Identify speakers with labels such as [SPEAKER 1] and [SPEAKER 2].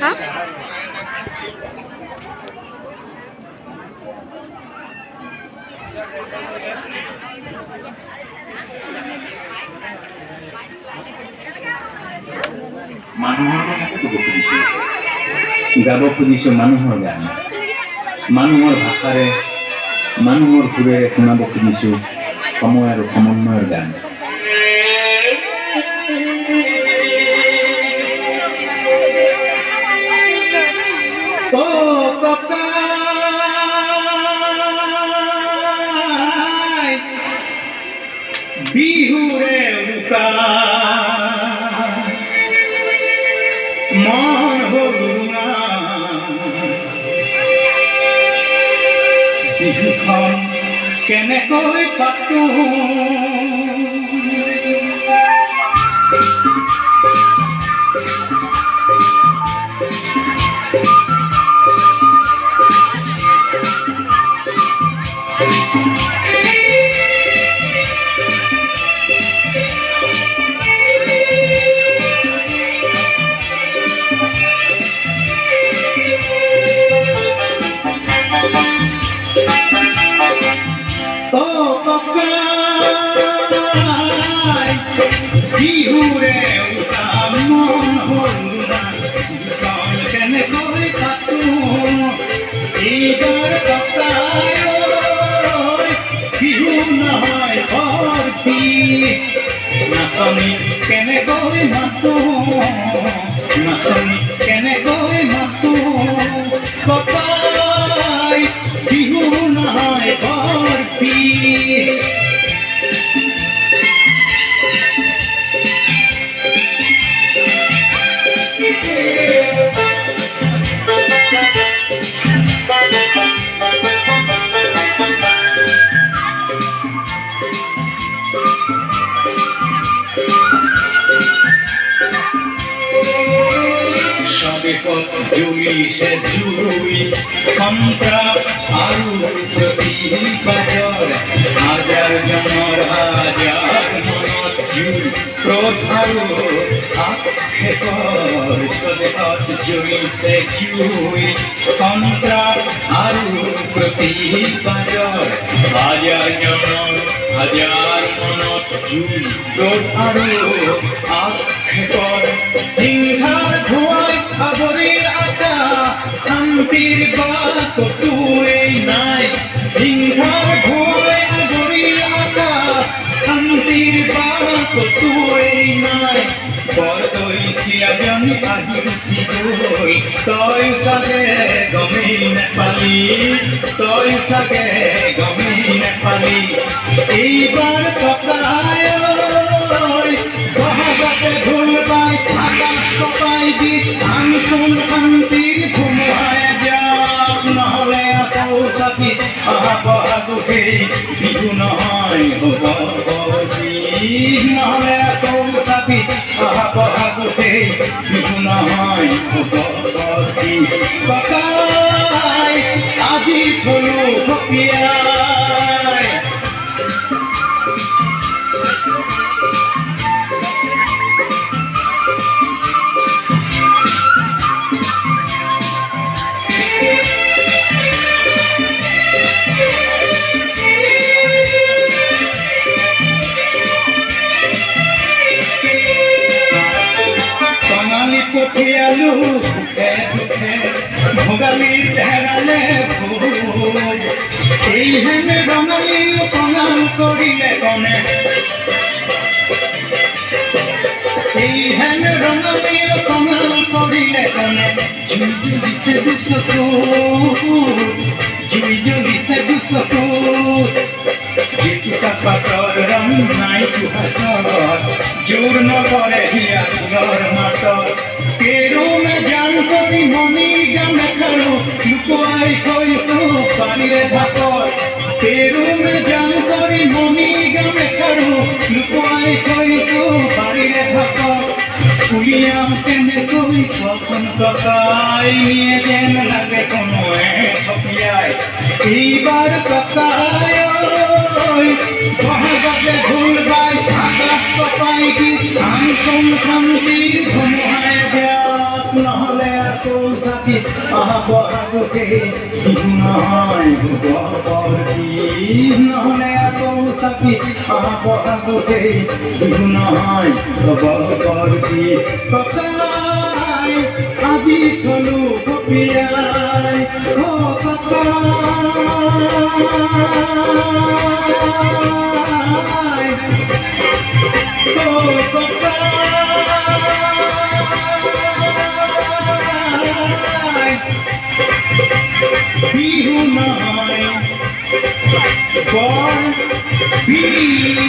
[SPEAKER 1] হা
[SPEAKER 2] মানুহৰ গাব খুজিছোঁ মানুহৰ গান মানুহৰ ভাষাৰে মানুহৰ সুৰেৰে শুনাব খুজিছোঁ সময় আৰু সমন্বয়ৰ গান বিহুৰে উকা মন হলুঙা বিহুখন কেনেকৈ পাতো বিহুৰে উকা মন হলুঙা বিহুখন কেনেকৈ পাতো এইবাৰ ককাই বিহু নহয় ভৰ্তি নাচনি কেনেকৈ মাতো নাচনি কেনেকৈ মাতো ককাই বিহু নহয় ভৰ্তি জ্বলিছে জুই সন্ত্ৰাস আৰু প্ৰতিবাদৰ হাজাৰ জনৰ হাজাৰ মনত জুই ক্ৰোধ আৰু আক্ষেপৰ স্বদেশত জ্বলিছে জুই সন্ত্ৰাস আৰু প্ৰতিবাদৰ হাজাৰ জনৰ হাজাৰ মনত জুই ক্ৰোধ আৰু আক্ষেপৰ হিংসাৰ ধোঁৱাই আৱৰিল আকাশ শান্তিৰ বাট ক'তোৱেই নাই হিংসাৰ ধোঁৱাই আৱৰিল আকাশ শান্তিৰ বাট ক'তোৱেই নাই বৰদৈচিয়াজনী আহিছিগৈ তই চাগে গমেই নেপালি তই চাগে গমেই নেপালি এইবাৰ ককাই বহাগতে ঢোল বাই ঢাকাত ককাই গীত আনচোন শান্তিৰ ধুমুহাই যাওক নহ'লে আকৌ চাকি অহা বহাগতেই বিহু নহয় হ'ব নহ'লে আকৌ চাকি অহা বহাগতেই বিহু নহয় হ'ব ককাই আজি থলো সকিয়াই পঠিয়ালো সুখে দুখে ভোগালীৰ হেৰালে ভোগ এইহেনে ৰঙালীও কঙাল কৰিলে কনে এইহেনে ৰঙালীও কঙাল কৰিলে কনে জুই জ্বলিছে দুচকুত জুই জ্বলিছে দুচকুত জেতুকা পাতৰ ৰং নাই দুহাতত জোৰ নকৰে হিয়া ফুলৰ মাতত কেৰুমে জান কৰি মণি গামে খাৰো লুকুৱাই থৈছোঁ পানীৰে ভাতত কেৰুমে জান কৰি মণি গামে খাৰো লুকুৱাই থৈছোঁ পানীৰে ভাতত উলিয়াম কেনেকৈ কচোন ককাই নিয়ে যেন লাগে কোনোৱে থপিয়াই এইবাৰ ককাই বহাগতে ঢোল বাই আকাশ কপাই গীত আনচোন শান্তিৰ ধুমুহাই যাওক নহ'লে আকৌ চাকি বহাগতে বিহু নহয় বৰবৰ্তি নহ'লে আকৌ চাকি বহাগতে বিহু নহয় বৰবৰ্তি ককাই আজি থলো কপিয়াই বিহু নহয় বৰ বিহু